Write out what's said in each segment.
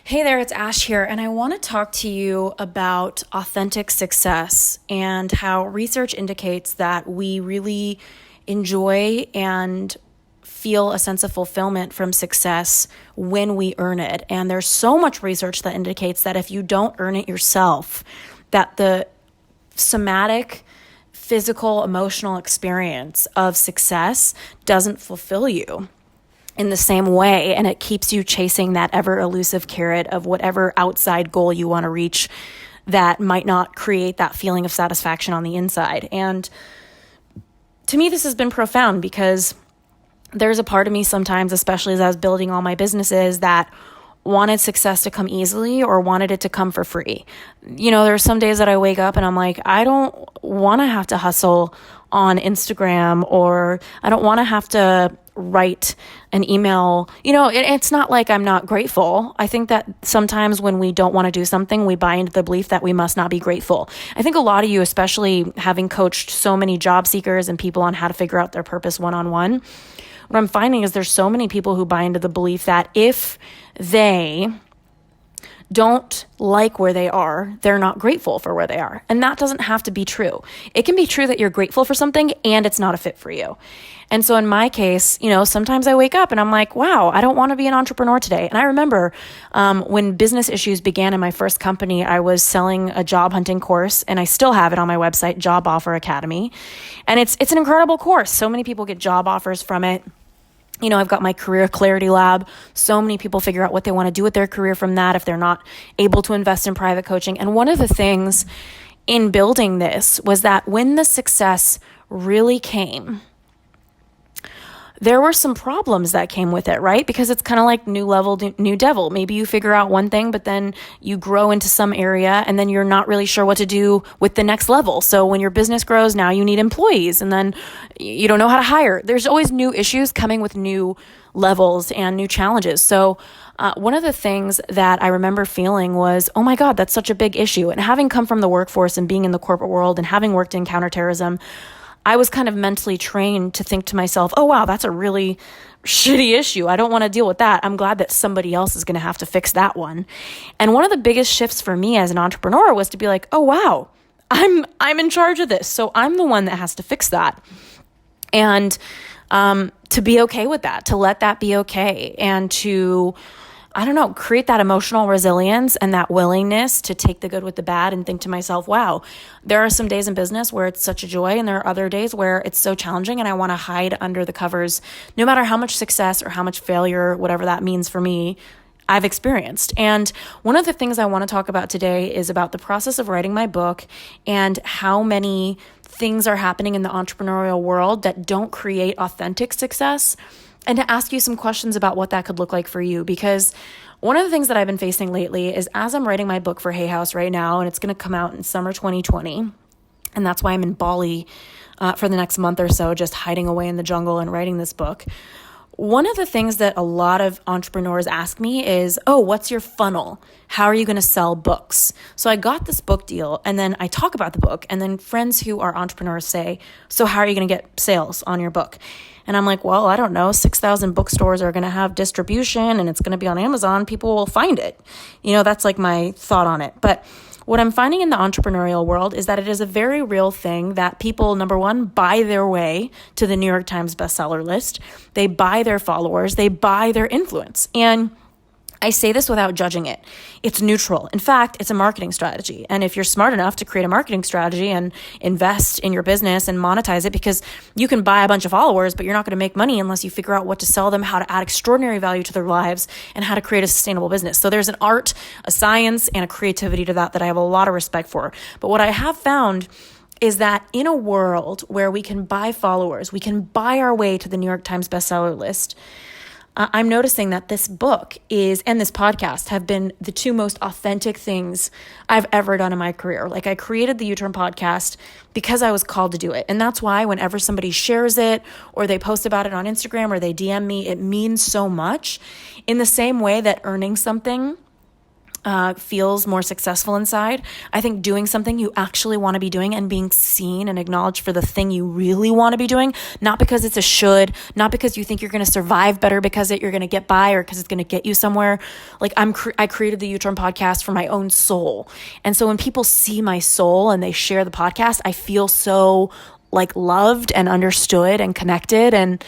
Hey there, it's Ash here, and I want to talk to you about authentic success and how research indicates that we really enjoy and feel a sense of fulfillment from success when we earn it. And there's so much research that indicates that if you don't earn it yourself, that the somatic, physical, emotional experience of success doesn't fulfill you in the same way, and it keeps you chasing that ever elusive carrot of whatever outside goal you want to reach that might not create that feeling of satisfaction on the inside. And to me, this has been profound because there's a part of me sometimes, especially as I was building all my businesses, that wanted success to come easily or wanted it to come for free. There's some days that I wake up and I'm like, I don't want to have to hustle on Instagram, or I don't want to have to write an email. It's not like I'm not grateful. I think that sometimes when we don't want to do something, we buy into the belief that we must not be grateful. I think a lot of you, especially having coached so many job seekers and people on how to figure out their purpose one-on-one, what I'm finding is there's so many people who buy into the belief that if they don't like where they are, they're not grateful for where they are. And that doesn't have to be true. It can be true that you're grateful for something and it's not a fit for you. And so in my case, sometimes I wake up and I'm like, wow, I don't want to be an entrepreneur today. And I remember when business issues began in my first company, I was selling a job hunting course, and I still have it on my website, Job Offer Academy. And it's an incredible course. So many people get job offers from it. I've got my career clarity lab. So many people figure out what they want to do with their career from that if they're not able to invest in private coaching. And one of the things in building this was that when the success really came, there were some problems that came with it, right? Because it's kind of like new level, new devil. Maybe you figure out one thing, but then you grow into some area and then you're not really sure what to do with the next level. So when your business grows, now you need employees and then you don't know how to hire. There's always new issues coming with new levels and new challenges. So one of the things that I remember feeling was, oh my God, that's such a big issue. And having come from the workforce and being in the corporate world and having worked in counterterrorism, I was kind of mentally trained to think to myself, oh, wow, that's a really shitty issue. I don't want to deal with that. I'm glad that somebody else is going to have to fix that one. And one of the biggest shifts for me as an entrepreneur was to be like, oh, wow, I'm in charge of this. So I'm the one that has to fix that. And to be okay with that, to let that be okay, and to create that emotional resilience and that willingness to take the good with the bad and think to myself, wow, there are some days in business where it's such a joy and there are other days where it's so challenging and I want to hide under the covers, no matter how much success or how much failure, whatever that means for me, I've experienced. And one of the things I want to talk about today is about the process of writing my book and how many things are happening in the entrepreneurial world that don't create authentic success, and to ask you some questions about what that could look like for you. Because one of the things that I've been facing lately is, as I'm writing my book for Hay House right now, and it's going to come out in summer 2020, and that's why I'm in Bali for the next month or so, just hiding away in the jungle and writing this book. One of the things that a lot of entrepreneurs ask me is, oh, what's your funnel? How are you going to sell books? So I got this book deal, and then I talk about the book, and then friends who are entrepreneurs say, so how are you going to get sales on your book? And I'm like, well, I don't know, 6,000 bookstores are going to have distribution and it's going to be on Amazon. People will find it. That's like my thought on it. But what I'm finding in the entrepreneurial world is that it is a very real thing that people, number one, buy their way to the New York Times bestseller list. They buy their followers. They buy their influence. And I say this without judging it. It's neutral. In fact, it's a marketing strategy. And if you're smart enough to create a marketing strategy and invest in your business and monetize it, because you can buy a bunch of followers, but you're not going to make money unless you figure out what to sell them, how to add extraordinary value to their lives, and how to create a sustainable business. So there's an art, a science, and a creativity to that I have a lot of respect for. But what I have found is that in a world where we can buy followers, we can buy our way to the New York Times bestseller list, I'm noticing that this book and this podcast have been the two most authentic things I've ever done in my career. Like, I created the U-Turn podcast because I was called to do it. And that's why whenever somebody shares it or they post about it on Instagram or they DM me, it means so much. In the same way that earning something feels more successful inside. I think doing something you actually want to be doing and being seen and acknowledged for the thing you really want to be doing, not because it's a should, not because you think you're going to survive better because you're going to get by or because it's going to get you somewhere. Like I created the U-Turn podcast for my own soul. And so when people see my soul and they share the podcast, I feel so like loved and understood and connected, and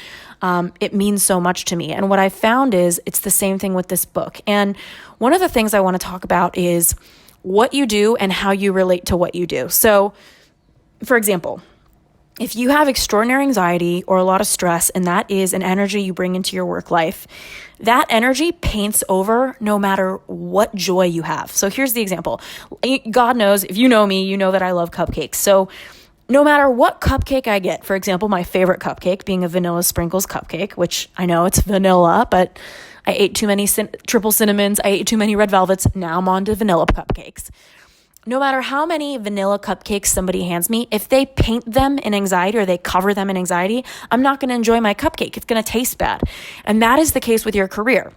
it means so much to me. And what I found is it's the same thing with this book. And one of the things I want to talk about is what you do and how you relate to what you do. So, for example, if you have extraordinary anxiety or a lot of stress, and that is an energy you bring into your work life, that energy paints over no matter what joy you have. So here's the example. God knows, if you know me, you know that I love cupcakes. So no matter what cupcake I get, for example, my favorite cupcake being a vanilla sprinkles cupcake, which I know it's vanilla, but I ate too many triple cinnamons. I ate too many red velvets. Now I'm on to vanilla cupcakes. No matter how many vanilla cupcakes somebody hands me, if they paint them in anxiety or they cover them in anxiety, I'm not going to enjoy my cupcake. It's going to taste bad. And that is the case with your career.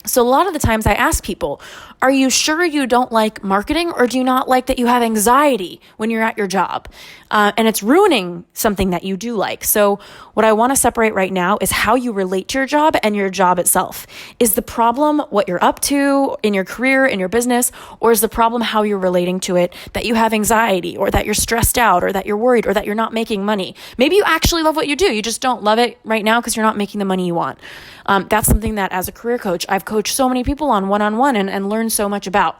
So a lot of the times I ask people, are you sure you don't like marketing, or do you not like that you have anxiety when you're at your job? And it's ruining something that you do like. So what I want to separate right now is how you relate to your job and your job itself. Is the problem what you're up to in your career, in your business, or is the problem how you're relating to it, that you have anxiety or that you're stressed out or that you're worried or that you're not making money? Maybe you actually love what you do. You just don't love it right now because you're not making the money you want. That's something that as a career coach, I've coached so many people on one-on-one and learned so much about.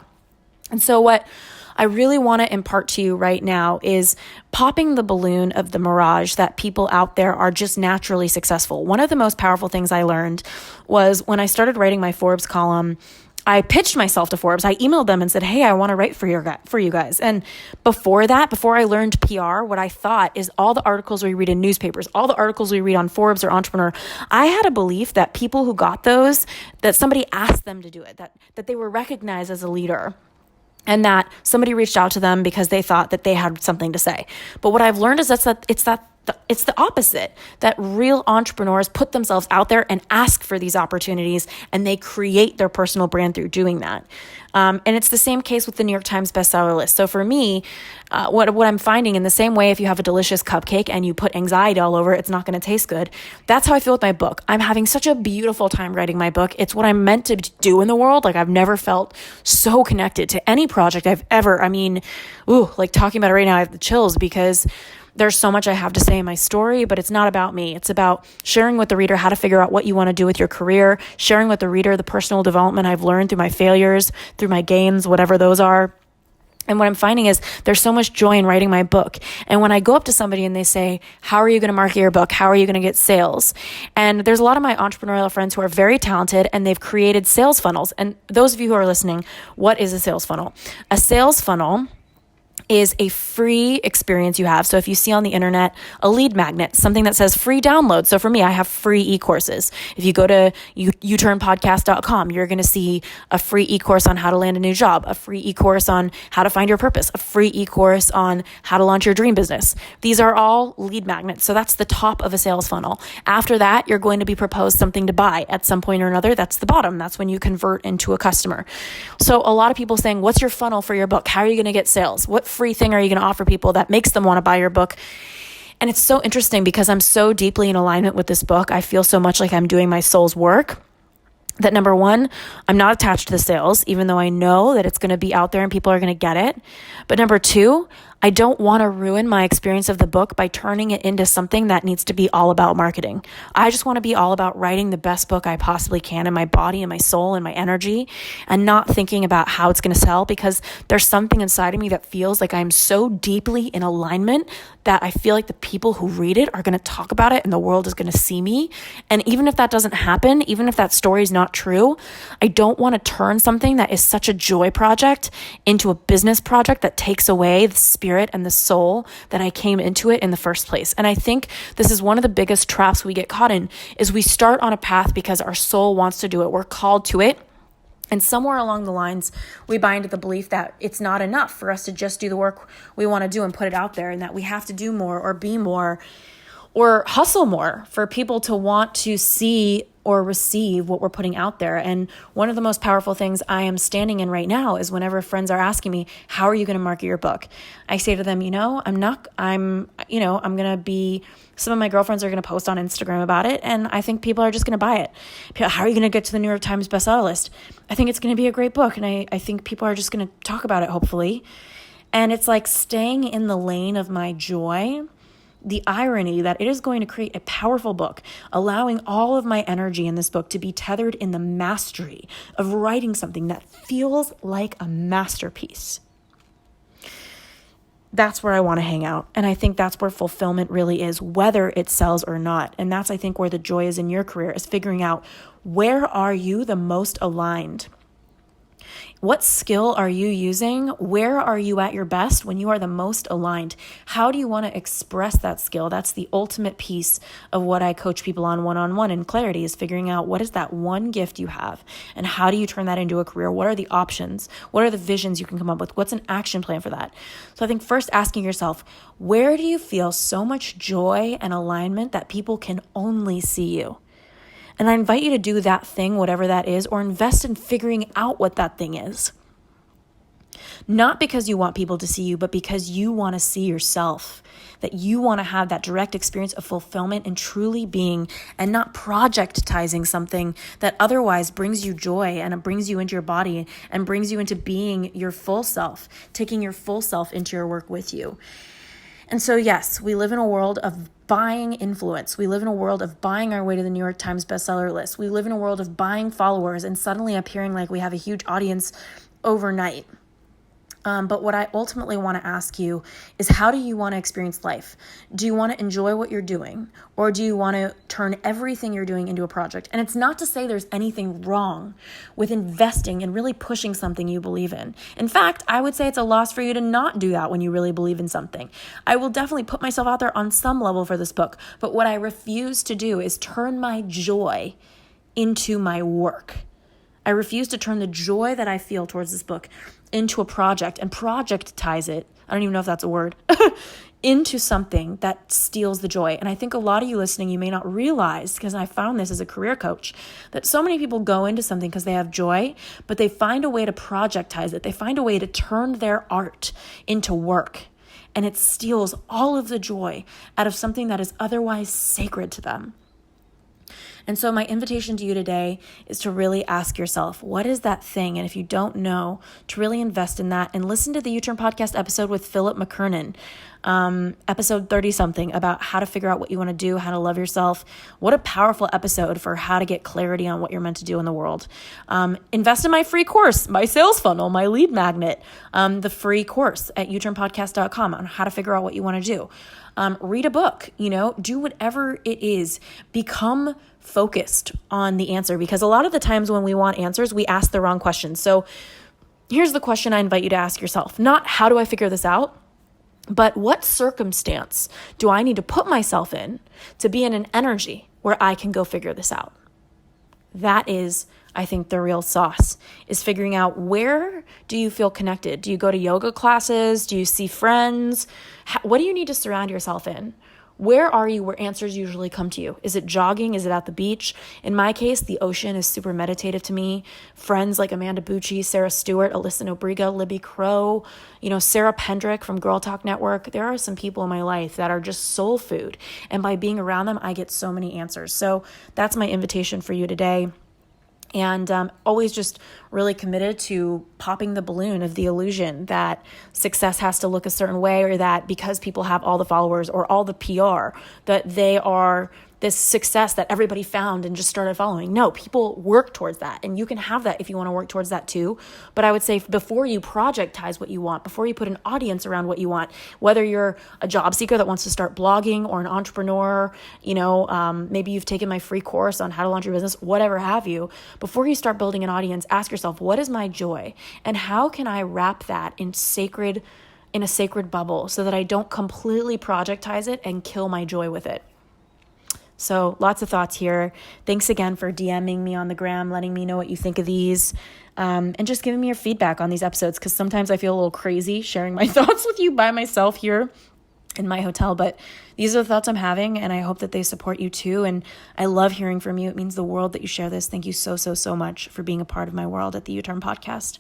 And so what I really want to impart to you right now is popping the balloon of the mirage that people out there are just naturally successful. One of the most powerful things I learned was when I started writing my Forbes column. I pitched myself to Forbes. I emailed them and said, hey, I want to write for you guys. And before that, before I learned PR, what I thought is all the articles we read in newspapers, all the articles we read on Forbes or Entrepreneur, I had a belief that people who got those, that somebody asked them to do it, that they were recognized as a leader, and that somebody reached out to them because they thought that they had something to say. But what I've learned is it's the opposite, that real entrepreneurs put themselves out there and ask for these opportunities, and they create their personal brand through doing that. And it's the same case with the New York Times bestseller list. So for me, what I'm finding, in the same way, if you have a delicious cupcake and you put anxiety all over it, it's not going to taste good. That's how I feel with my book. I'm having such a beautiful time writing my book. It's what I'm meant to do in the world. Like, I've never felt so connected to any project I've ever, like talking about it right now, I have the chills because there's so much I have to say in my story, but it's not about me. It's about sharing with the reader how to figure out what you want to do with your career, sharing with the reader the personal development I've learned through my failures, through my gains, whatever those are. And what I'm finding is there's so much joy in writing my book. And when I go up to somebody and they say, how are you going to market your book? How are you going to get sales? And there's a lot of my entrepreneurial friends who are very talented and they've created sales funnels. And those of you who are listening, what is a sales funnel? A sales funnel is a free experience you have. So if you see on the internet a lead magnet, something that says free download. So for me, I have free e-courses. If you go to uturnpodcast.com, you're going to see a free e-course on how to land a new job, a free e-course on how to find your purpose, a free e-course on how to launch your dream business. These are all lead magnets. So that's the top of a sales funnel. After that, you're going to be proposed something to buy at some point or another. That's the bottom. That's when you convert into a customer. So a lot of people saying, what's your funnel for your book? How are you going to get sales? What free thing are you going to offer people that makes them want to buy your book? And it's so interesting because I'm so deeply in alignment with this book. I feel so much like I'm doing my soul's work that, number one, I'm not attached to the sales, even though I know that it's going to be out there and people are going to get it. But number two, I don't want to ruin my experience of the book by turning it into something that needs to be all about marketing. I just want to be all about writing the best book I possibly can in my body and my soul and my energy, and not thinking about how it's going to sell, because there's something inside of me that feels like I'm so deeply in alignment that I feel like the people who read it are going to talk about it and the world is going to see me. And even if that doesn't happen, even if that story is not true, I don't want to turn something that is such a joy project into a business project that takes away the spirit and the soul that I came into it in the first place. And I think this is one of the biggest traps we get caught in, is we start on a path because our soul wants to do it. We're called to it. And somewhere along the lines, we buy into the belief that it's not enough for us to just do the work we want to do and put it out there, and that we have to do more or be more or hustle more for people to want to see or receive what we're putting out there. And one of the most powerful things I am standing in right now is whenever friends are asking me, how are you going to market your book? I say to them, some of my girlfriends are going to post on Instagram about it, and I think people are just going to buy it. How are you going to get to the New York Times bestseller list? I think it's going to be a great book, and I think people are just going to talk about it, hopefully. And it's like staying in the lane of my joy, the irony that it is going to create a powerful book, allowing all of my energy in this book to be tethered in the mastery of writing something that feels like a masterpiece. That's where I want to hang out. And I think that's where fulfillment really is, whether it sells or not. And that's, I think, where the joy is in your career, is figuring out, where are you the most aligned? What skill are you using? Where are you at your best when you are the most aligned? How do you want to express that skill? That's the ultimate piece of what I coach people on one-on-one in clarity, is figuring out what is that one gift you have and how do you turn that into a career? What are the options? What are the visions you can come up with? What's an action plan for that? So I think first asking yourself, where do you feel so much joy and alignment that people can only see you? And I invite you to do that thing, whatever that is, or invest in figuring out what that thing is. Not because you want people to see you, but because you want to see yourself, that you want to have that direct experience of fulfillment and truly being, and not projectizing something that otherwise brings you joy and it brings you into your body and brings you into being your full self, taking your full self into your work with you. And so, yes, we live in a world of buying influence. We live in a world of buying our way to the New York Times bestseller list. We live in a world of buying followers and suddenly appearing like we have a huge audience overnight. But what I ultimately want to ask you is, how do you want to experience life? Do you want to enjoy what you're doing, or do you want to turn everything you're doing into a project? And it's not to say there's anything wrong with investing and really pushing something you believe in. In fact, I would say it's a loss for you to not do that when you really believe in something. I will definitely put myself out there on some level for this book, but what I refuse to do is turn my joy into my work. I refuse to turn the joy that I feel towards this book into a project and projectize it, I don't even know if that's a word, into something that steals the joy. And I think a lot of you listening, you may not realize, because I found this as a career coach, that so many people go into something because they have joy, but they find a way to projectize it. They find a way to turn their art into work. And it steals all of the joy out of something that is otherwise sacred to them. And so my invitation to you today is to really ask yourself, what is that thing? And if you don't know, to really invest in that and listen to the U-Turn podcast episode with Philip McKernan, episode 30-something, about how to figure out what you want to do, how to love yourself. What a powerful episode for how to get clarity on what you're meant to do in the world. Invest in my free course, my sales funnel, my lead magnet, the free course at uturnpodcast.com on how to figure out what you want to do. Read a book, do whatever it is. Become focused on the answer, because a lot of the times when we want answers, we ask the wrong questions. So here's the question I invite you to ask yourself. Not how do I figure this out, but what circumstance do I need to put myself in to be in an energy where I can go figure this out? That is, I think, the real sauce, is figuring out, where do you feel connected? Do you go to yoga classes? Do you see friends? What do you need to surround yourself in? Where are you where answers usually come to you? Is it jogging? Is it at the beach? In my case, the ocean is super meditative to me. Friends like Amanda Bucci, Sarah Stewart, Alyssa Nobriga, Libby Crow, Sarah Pendrick from Girl Talk Network. There are some people in my life that are just soul food. And by being around them, I get so many answers. So that's my invitation for you today. And always just really committed to popping the balloon of the illusion that success has to look a certain way, or that because people have all the followers or all the PR, that they are this success that everybody found and just started following. No, people work towards that. And you can have that if you want to work towards that too. But I would say, before you projectize what you want, before you put an audience around what you want, whether you're a job seeker that wants to start blogging, or an entrepreneur, maybe you've taken my free course on how to launch your business, whatever have you, before you start building an audience, ask yourself, what is my joy? And how can I wrap that in a sacred bubble so that I don't completely projectize it and kill my joy with it? So lots of thoughts here. Thanks again for DMing me on the gram, letting me know what you think of these, and just giving me your feedback on these episodes, because sometimes I feel a little crazy sharing my thoughts with you by myself here. in my hotel. But these are the thoughts I'm having, and I hope that they support you too. And I love hearing from you. It means the world that you share this. Thank you so, so, so much for being a part of my world at the U-Turn podcast.